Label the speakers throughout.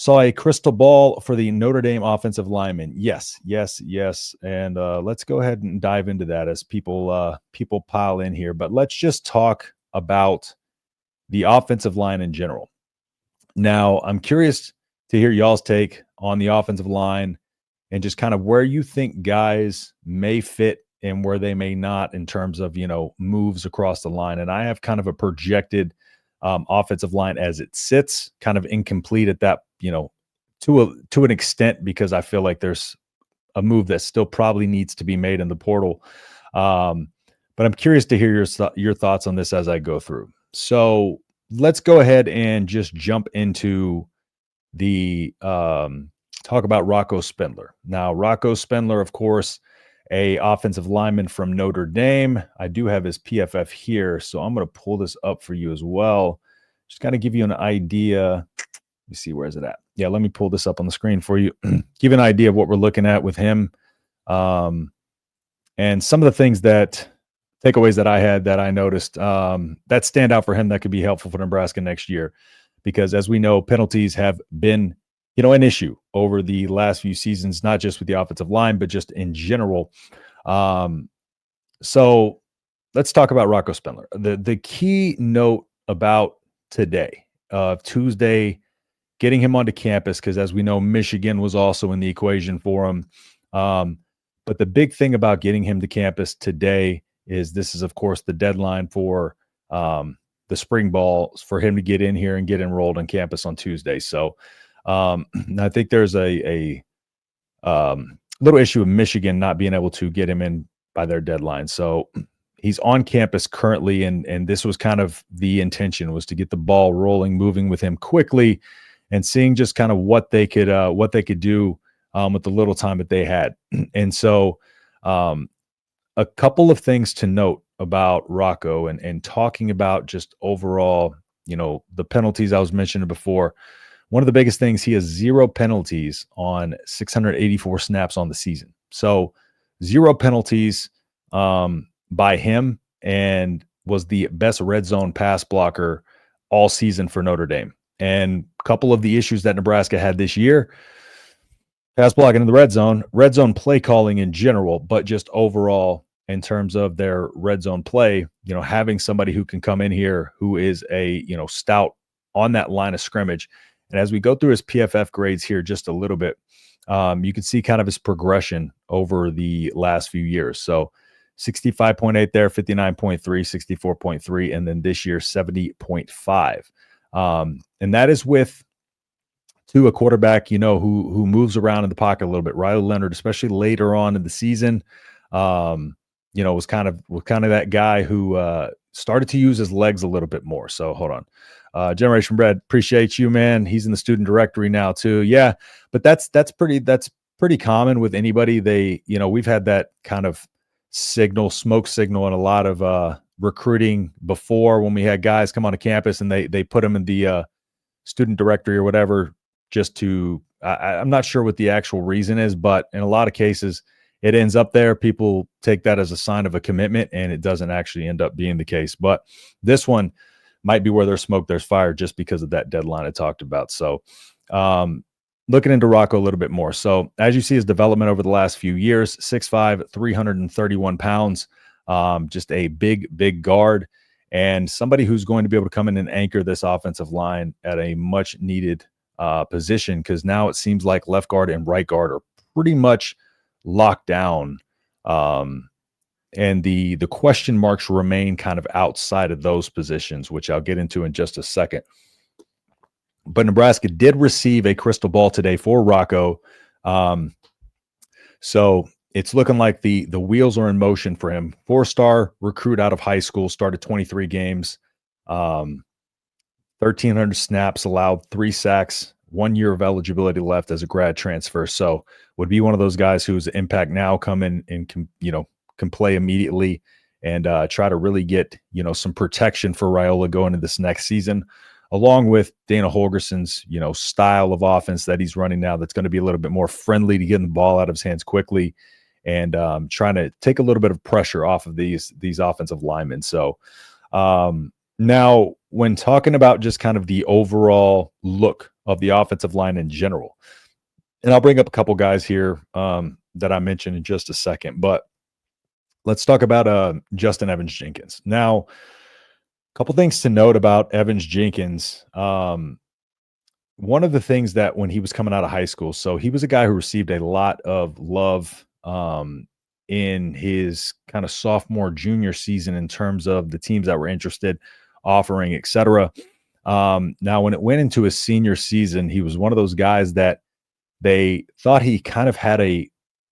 Speaker 1: Saw a crystal ball for the Notre Dame offensive lineman. Yes, yes, yes. And let's go ahead and dive into that as people pile in here. But let's just talk about the offensive line in general. Now, I'm curious to hear y'all's take on the offensive line and just kind of where you think guys may fit and where they may not in terms of, moves across the line. And I have kind of a projected offensive line as it sits, kind of incomplete at that, to an extent, because I feel like there's a move that still probably needs to be made in the portal. But I'm curious to hear your thoughts on this as I go through. So let's go ahead and just jump into the talk about Rocco Spindler. Now, Rocco Spindler, of course, a offensive lineman from Notre Dame. I do have his PFF here, so I'm going to pull this up for you as well. Just kind of give you an idea. Let me see, where is it at? Yeah, let me pull this up on the screen for you. Give you an idea of what we're looking at with him. And some of the takeaways that I had that I noticed that stand out for him that could be helpful for Nebraska next year. Because as we know, penalties have been, an issue over the last few seasons, not just with the offensive line, but just in general. So let's talk about Rocco Spindler. The key note about today, Tuesday, getting him onto campus, because as we know, Michigan was also in the equation for him. But the big thing about getting him to campus today is this is, of course, the deadline for the spring ball for him to get in here and get enrolled on campus on Tuesday. So I think there's a little issue with Michigan not being able to get him in by their deadline. So he's on campus currently, and this was kind of the intention, was to get the ball rolling, moving with him quickly, and seeing just kind of what they could do with the little time that they had. And so a couple of things to note about Rocco and talking about just overall, the penalties I was mentioning before. One of the biggest things, he has 0 penalties on 684 snaps on the season. So 0 penalties by him, and was the best red zone pass blocker all season for Notre Dame. And a couple of the issues that Nebraska had this year, pass blocking in the red zone play calling in general, but just overall in terms of their red zone play, having somebody who can come in here who is a, stout on that line of scrimmage. And as we go through his PFF grades here just a little bit, you can see kind of his progression over the last few years. So 65.8 there, 59.3, 64.3, and then this year 70.5. And that is with a quarterback, who moves around in the pocket a little bit. Riley Leonard, especially later on in the season, was kind of that guy who started to use his legs a little bit more. So hold on. Generation Bread, appreciate you, man. He's in the student directory now too. Yeah, but that's pretty common with anybody. We've had that kind of smoke signal in a lot of recruiting before, when we had guys come onto campus and they put them in the student directory or whatever, just to I'm not sure what the actual reason is, but in a lot of cases it ends up there. People take that as a sign of a commitment, and it doesn't actually end up being the case. But this one might be where there's smoke, there's fire, just because of that deadline I talked about. So looking into Rocco a little bit more. So as you see his development over the last few years, 6'5", 331 pounds, just a big guard, and somebody who's going to be able to come in and anchor this offensive line at a much needed position, because now it seems like left guard and right guard are pretty much locked down. And the question marks remain kind of outside of those positions, which I'll get into in just a second. But Nebraska did receive a crystal ball today for Rocco. So it's looking like the wheels are in motion for him. 4-star recruit out of high school, started 23 games, 1,300 snaps, allowed 3 sacks, 1 year of eligibility left as a grad transfer. So would be one of those guys whose impact now come in and can play immediately and try to really get, some protection for Raiola going into this next season, along with Dana Holgerson's, style of offense that he's running now, that's going to be a little bit more friendly to getting the ball out of his hands quickly and trying to take a little bit of pressure off of these offensive linemen. So now when talking about just kind of the overall look of the offensive line in general. And I'll bring up a couple guys here that I mentioned in just a second, but let's talk about Justin Evans Jenkins. Now, a couple things to note about Evans Jenkins. One of the things that when he was coming out of high school, so he was a guy who received a lot of love in his kind of sophomore, junior season in terms of the teams that were interested, offering, etc. Now, when it went into his senior season, he was one of those guys that they thought he kind of had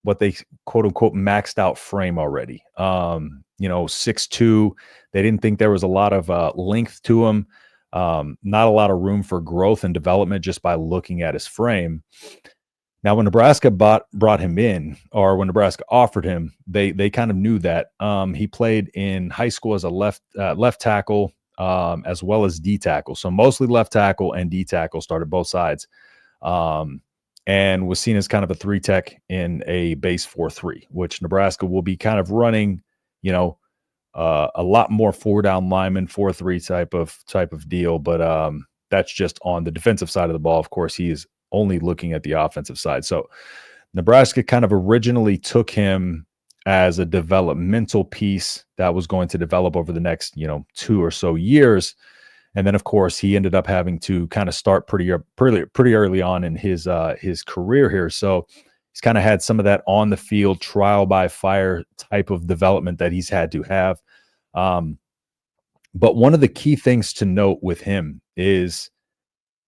Speaker 1: what they quote unquote maxed out frame already. 6'2". They didn't think there was a lot of length to him. Not a lot of room for growth and development just by looking at his frame. Now, when Nebraska brought him in, or when Nebraska offered him, they kind of knew that. He played in high school as a left tackle, as well as D tackle. So mostly left tackle and D tackle, started both sides, and was seen as kind of a 3-tech in a base 4-3, which Nebraska will be kind of running, a lot more 4-down lineman, 4-3 type of deal. But that's just on the defensive side of the ball. Of course, he is only looking at the offensive side. So Nebraska kind of originally took him as a developmental piece that was going to develop over the next, 2 or so years. And then, of course, he ended up having to kind of start pretty early on in his career here. So he's kind of had some of that on the field trial by fire type of development that he's had to have. But one of the key things to note with him is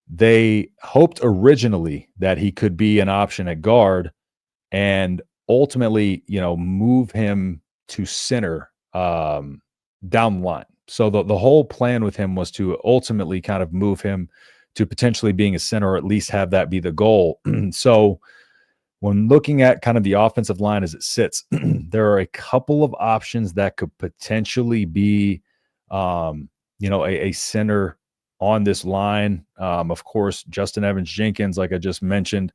Speaker 1: they hoped originally that he could be an option at guard and ultimately, move him to center down the line. So the whole plan with him was to ultimately kind of move him to potentially being a center, or at least have that be the goal. So when looking at kind of the offensive line as it sits, there are a couple of options that could potentially be, a center on this line. Of course, Justin Evans Jenkins, like I just mentioned.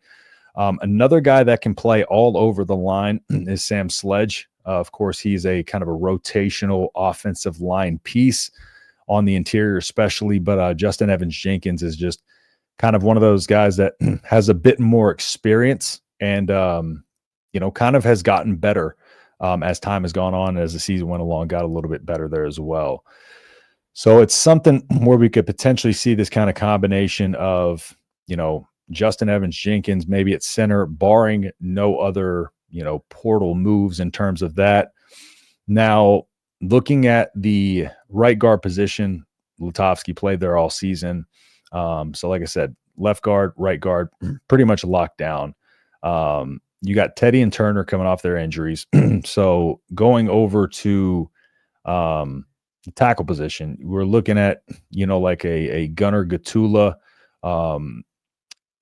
Speaker 1: Another guy that can play all over the line is Sam Sledge. Of course, he's a kind of a rotational offensive line piece on the interior, especially. But Justin Evans Jenkins is just kind of one of those guys that has a bit more experience and, kind of has gotten better as time has gone on, as the season went along, got a little bit better there as well. So it's something where we could potentially see this kind of combination of, Justin Evans Jenkins, maybe at center, barring no other, portal moves in terms of that. Now, looking at the right guard position, Lutovsky played there all season. So like I said, left guard, right guard, pretty much locked down. You got Teddy and Turner coming off their injuries. So going over to the tackle position, we're looking at, like a Gunnar Gatula.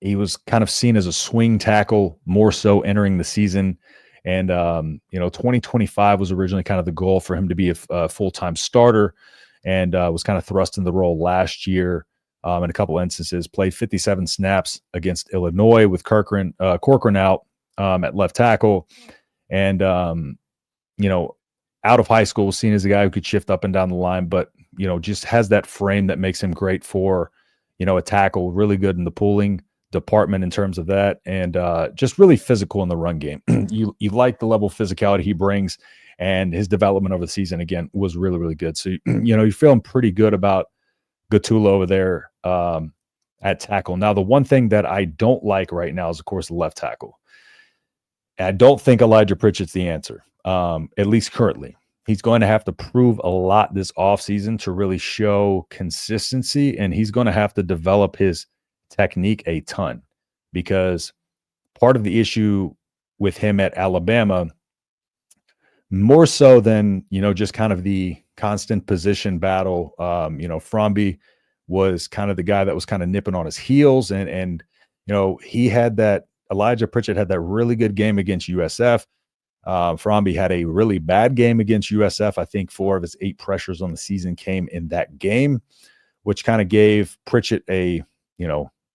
Speaker 1: He was kind of seen as a swing tackle more so entering the season. And, 2025 was originally kind of the goal for him to be a full-time starter, and was kind of thrust in the role last year in a couple instances. Played 57 snaps against Illinois with Corcoran out at left tackle. And, out of high school, was seen as a guy who could shift up and down the line, but, just has that frame that makes him great for, a tackle, really good in the pulling department in terms of that, and just really physical in the run game. You like the level of physicality he brings, and his development over the season, again, was really, really good. So, you're feeling pretty good about Gatula over there at tackle. Now, the one thing that I don't like right now is, of course, the left tackle. And I don't think Elijah Pritchett's the answer, at least currently. He's going to have to prove a lot this offseason to really show consistency, and he's going to have to develop his technique a ton, because part of the issue with him at Alabama, more so than, just kind of the constant position battle, Fromby was kind of the guy that was kind of nipping on his heels, and he had that, Elijah Pritchett had that really good game against USF. Fromby had a really bad game against USF. I think 4 of his 8 pressures on the season came in that game, which kind of gave Pritchett a,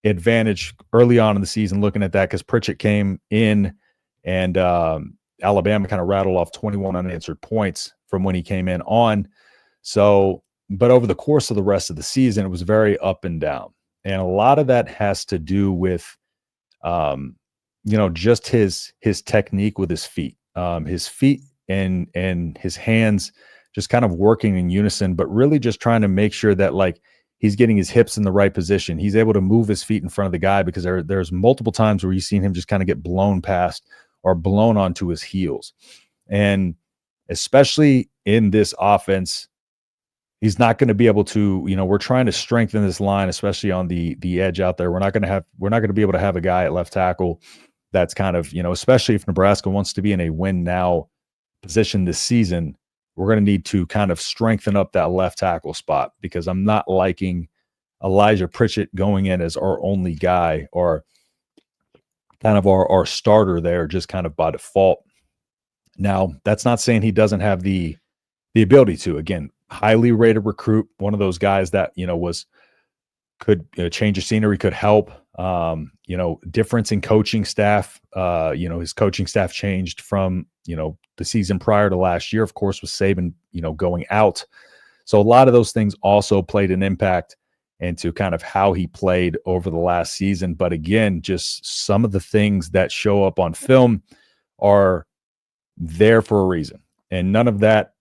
Speaker 1: advantage early on in the season looking at that, because Pritchett came in and Alabama kind of rattled off 21 unanswered points from when he came in on. So, but over the course of the rest of the season, it was very up and down. And a lot of that has to do with, um, just his technique with his feet and his hands just kind of working in unison, but really just trying to make sure that like he's getting his hips in the right position. He's able to move his feet in front of the guy because there's multiple times where you've seen him just kind of get blown past or blown onto his heels. And especially in this offense, he's not going to be able to, we're trying to strengthen this line, especially on the edge out there. We're not going to be able to have a guy at left tackle that's kind of, especially if Nebraska wants to be in a win now position this season, we're going to need to kind of strengthen up that left tackle spot, because I'm not liking Elijah Pritchett going in as our only guy or kind of our starter there just kind of by default. Now, that's not saying he doesn't have the ability to. Again, highly rated recruit, one of those guys that, could change the scenery, could help. Difference in coaching staff. His coaching staff changed from, the season prior to last year, of course, with Saban, going out. So a lot of those things also played an impact into kind of how he played over the last season. But again, just some of the things that show up on film are there for a reason. And none of that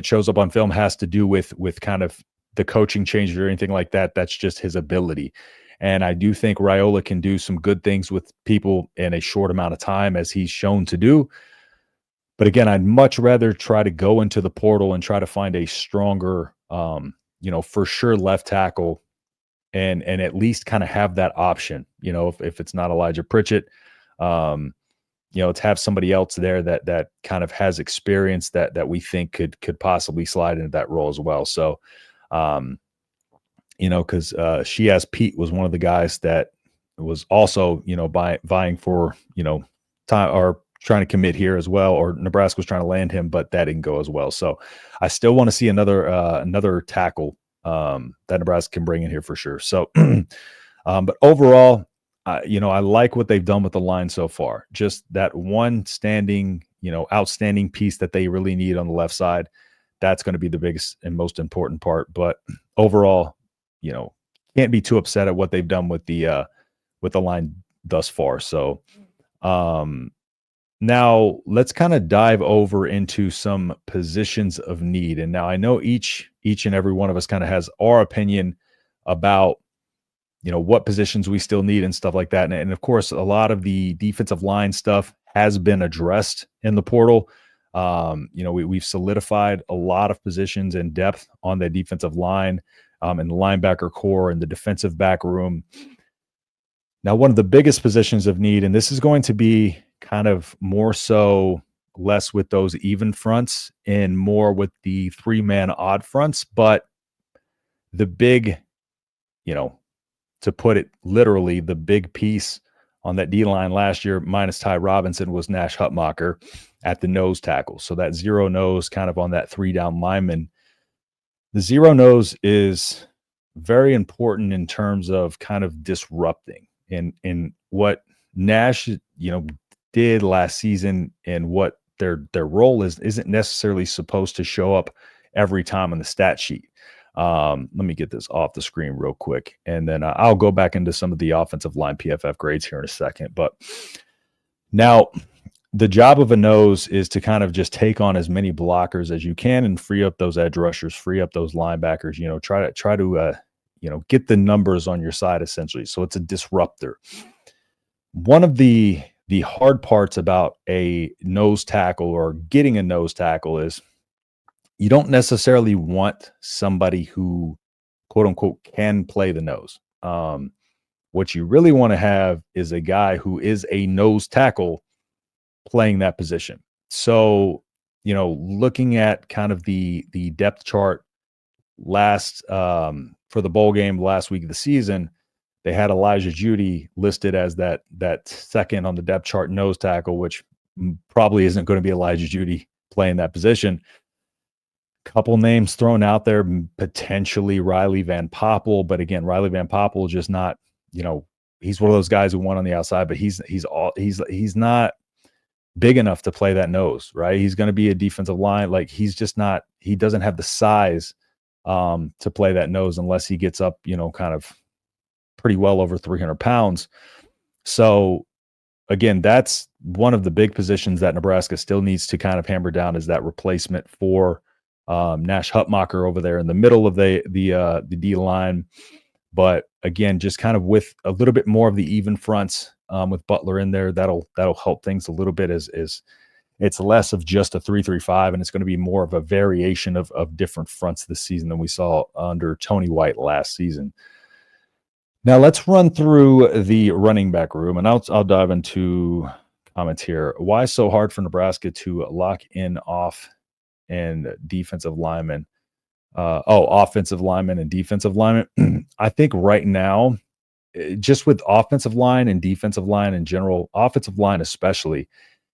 Speaker 1: shows up on film has to do with kind of the coaching changes or anything like that. That's just his ability. And I do think Raiola can do some good things with people in a short amount of time, as he's shown to do. But again, I'd much rather try to go into the portal and try to find a stronger, for sure left tackle, and at least kind of have that option, if it's not Elijah Pritchett, to have somebody else there that kind of has experience that we think could possibly slide into that role as well. So, because Shiaz Pete was one of the guys that was also, vying for, time or trying to commit here as well, or Nebraska was trying to land him, but that didn't go as well. So I still want to see another tackle that Nebraska can bring in here for sure. So, but overall, I like what they've done with the line so far. Just that one outstanding piece that they really need on the left side. That's going to be the biggest and most important part. But overall, can't be too upset at what they've done with the line thus far. So, now let's kind of dive over into some positions of need. And now I know each and every one of us kind of has our opinion about, what positions we still need and stuff like that. And of course, a lot of the defensive line stuff has been addressed in the portal. We've solidified a lot of positions and depth on the defensive line, and the linebacker core and the defensive back room. Now, one of the biggest positions of need, and this is going to be kind of more so less with those even fronts and more with the 3-man odd fronts, but the big, to put it literally, the big piece on that D-line last year, minus Ty Robinson, was Nash Hutmacher at the nose tackle. So that zero nose kind of on that 3-down lineman. The zero nose is very important in terms of kind of disrupting in what Nash, did last season, and what their role isn't necessarily supposed to show up every time on the stat sheet. Let me get this off the screen real quick, and then I'll go back into some of the offensive line PFF grades here in a second. But now the job of a nose is to kind of just take on as many blockers as you can and free up those edge rushers, free up those linebackers, try to get the numbers on your side essentially. So it's a disruptor. One of the hard parts about a nose tackle or getting a nose tackle is you don't necessarily want somebody who, quote unquote, can play the nose. What you really want to have is a guy who is a nose tackle playing that position. So, looking at kind of the depth chart for the bowl game last week of the season, they had Elijah Judy listed as that second on the depth chart nose tackle, which probably isn't going to be Elijah Judy playing that position. Couple names thrown out there, potentially Riley Van Poppel, but again, Riley Van Poppel just not, he's one of those guys who won on the outside, but he's not big enough to play that nose, right? He's going to be a defensive line. Like he doesn't have the size to play that nose unless he gets up, kind of pretty well over 300 pounds. So again, that's one of the big positions that Nebraska still needs to kind of hammer down, is that replacement for Nash Hutmacher over there in the middle of the D line. But again, just kind of with a little bit more of the even fronts, with Butler in there, that'll help things a little bit. As it's less of just a 3-3-5, and it's going to be more of a variation of different fronts this season than we saw under Tony White last season. Now let's run through the running back room, and I'll dive into comments here. Why so hard for Nebraska to lock in off and defensive linemen? Offensive linemen and defensive linemen. I think right now, just with offensive line and defensive line in general, offensive line especially,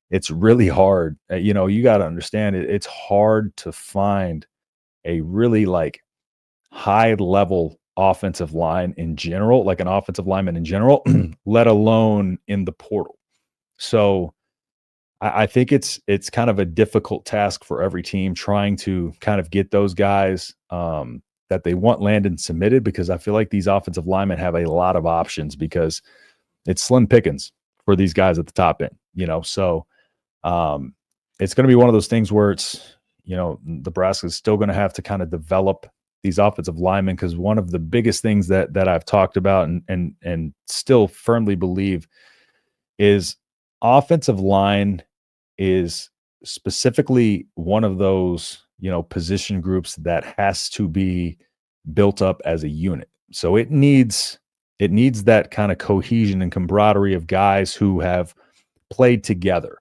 Speaker 1: it's really hard. You got to understand it. It's hard to find a really like high level offensive line in general, like an offensive lineman in general, let alone in the portal. So I think it's kind of a difficult task for every team trying to kind of get those guys that they want landed and submitted, because I feel like these offensive linemen have a lot of options, because it's slim pickings for these guys at the top end, So it's going to be one of those things where it's, Nebraska is still going to have to kind of develop these offensive linemen, because one of the biggest things that I've talked about and still firmly believe is offensive line is specifically one of those, position groups that has to be built up as a unit. So it needs that kind of cohesion and camaraderie of guys who have played together.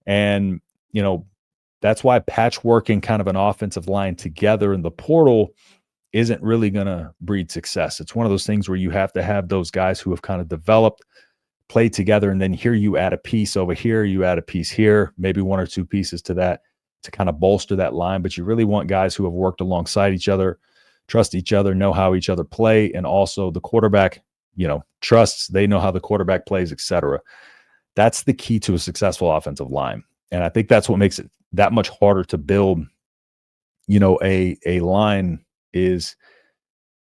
Speaker 1: And, that's why patchworking kind of an offensive line together in the portal isn't really going to breed success. It's one of those things where you have to have those guys who have kind of developed, played together, and then here you add a piece over here, you add a piece here, maybe one or two pieces to that to kind of bolster that line. But you really want guys who have worked alongside each other, trust each other, know how each other play, and also the quarterback, trusts, they know how the quarterback plays, etc. That's the key to a successful offensive line. And I think that's what makes it that much harder to build, a line, is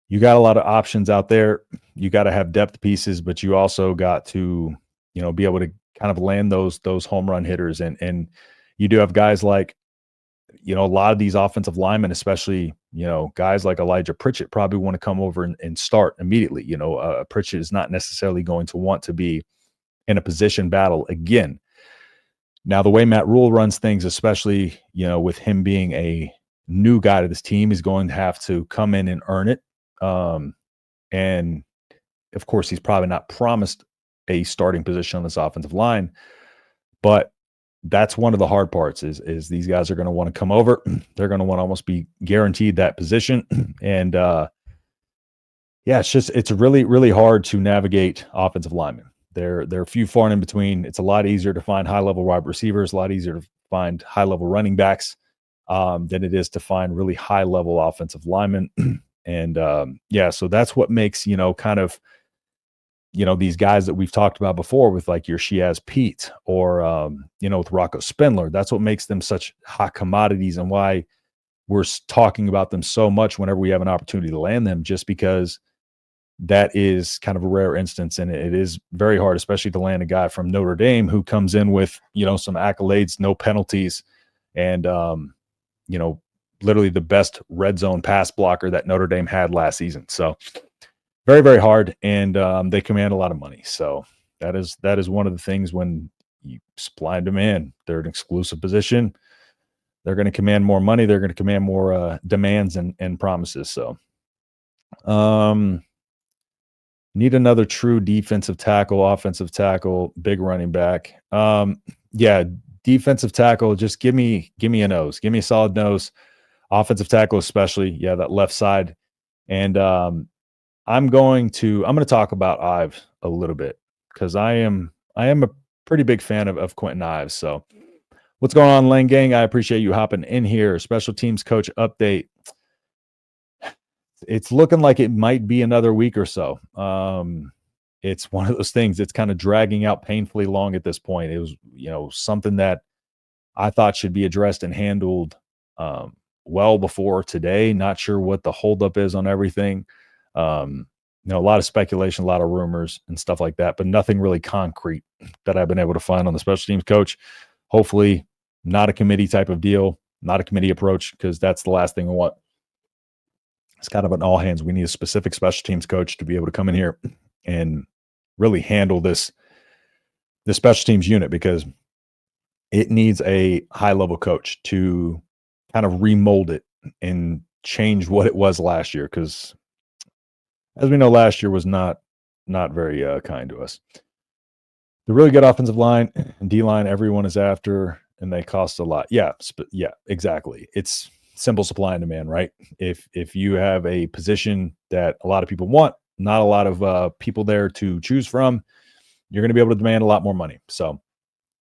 Speaker 1: you got a lot of options out there. You got to have depth pieces, but you also got to, be able to kind of land those home run hitters. And you do have guys like, a lot of these offensive linemen, especially, guys like Elijah Pritchett, probably want to come over and start immediately. Pritchett is not necessarily going to want to be in a position battle again. Now, the way Matt Rule runs things, especially, with him being a new guy to this team, he's going to have to come in and earn it. And of course, he's probably not promised a starting position on this offensive line, but that's one of the hard parts is these guys are going to want to come over. They're going to want to almost be guaranteed that position. And it's really, really hard to navigate offensive linemen. They're few far and in between. It's a lot easier to find high-level wide receivers, a lot easier to find high-level running backs than it is to find really high-level offensive linemen. And so that's what makes, kind of, these guys that we've talked about before with like your Shiaz Pete or, with Rocco Spindler, that's what makes them such hot commodities and why we're talking about them so much whenever we have an opportunity to land them, just because that is kind of a rare instance. And it is very hard, especially to land a guy from Notre Dame who comes in with, some accolades, no penalties, and, literally the best red zone pass blocker that Notre Dame had last season. So very, very hard. And they command a lot of money. So that is one of the things when you supply and demand, they're an exclusive position. They're going to command more money. They're going to command more demands and promises. So need another true defensive tackle, offensive tackle, big running back. Defensive tackle, just give me a nose. Give me a solid nose. Offensive tackle especially, that left side. And I'm going to talk about Ives a little bit, because I am a pretty big fan of Quentin Ives. So what's going on, Lane Gang? I appreciate you hopping in here. Special teams coach update. It's looking like it might be another week or so. It's one of those things that's kind of dragging out painfully long at this point. It was, something that I thought should be addressed and handled well before today. Not sure what the holdup is on everything. a lot of speculation, a lot of rumors and stuff like that, but nothing really concrete that I've been able to find on the special teams coach. Hopefully, not a committee type of deal, not a committee approach, because that's the last thing we want. It's kind of an all hands. We need a specific special teams coach to be able to come in here and really handle the special teams unit, because it needs a high level coach to kind of remold it and change what it was last year. Because as we know, last year was not very kind to us. The really good offensive line and D line, everyone is after, and they cost a lot. Yeah, exactly. It's simple supply and demand, right? If you have a position that a lot of people want, not a lot of people there to choose from, you're going to be able to demand a lot more money. So